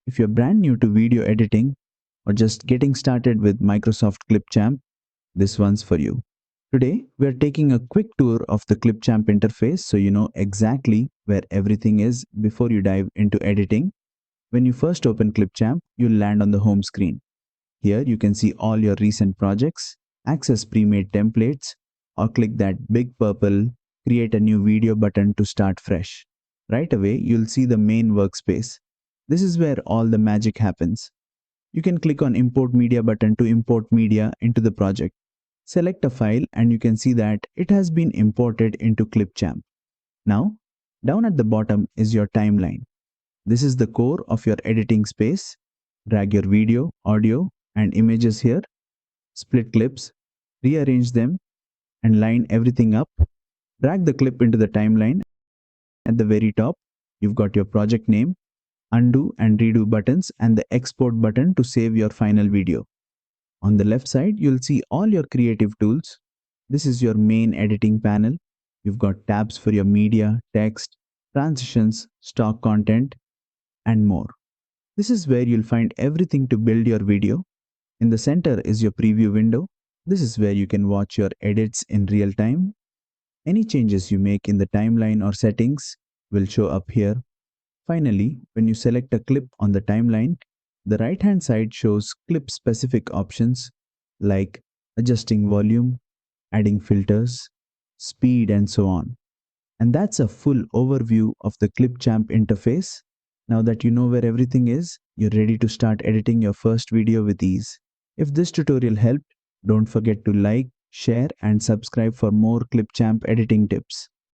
If you're brand new to video editing or just getting started with Microsoft Clipchamp, this one's for you. Today, we're taking a quick tour of the Clipchamp interface so you know exactly where everything is before you dive into editing. When you first open Clipchamp, you'll land on the home screen. Here you can see all your recent projects, access pre-made templates, or click that big purple Create a new video button to start fresh. Right away, you'll see the main workspace. This is where all the magic happens. You can click on Import Media button to import media into the project. Select a file and you can see that it has been imported into Clipchamp. Now, down at the bottom is your timeline. This is the core of your editing space. Drag your video, audio, and images here, split clips, rearrange them, and line everything up. Drag the clip into the timeline. At the very top, you've got your project name, undo and redo buttons, and the export button to save your final video. On the left side, you'll see all your creative tools. This is your main editing panel. You've got tabs for your media, text, transitions, stock content, and more. This is where you'll find everything to build your video. In the center is your preview window. This is where you can watch your edits in real time. Any changes you make in the timeline or settings will show up here. Finally, when you select a clip on the timeline, the right-hand side shows clip-specific options like adjusting volume, adding filters, speed, and so on. And that's a full overview of the Clipchamp interface. Now that you know where everything is, you're ready to start editing your first video with ease. If this tutorial helped, don't forget to like, share, and subscribe for more Clipchamp editing tips.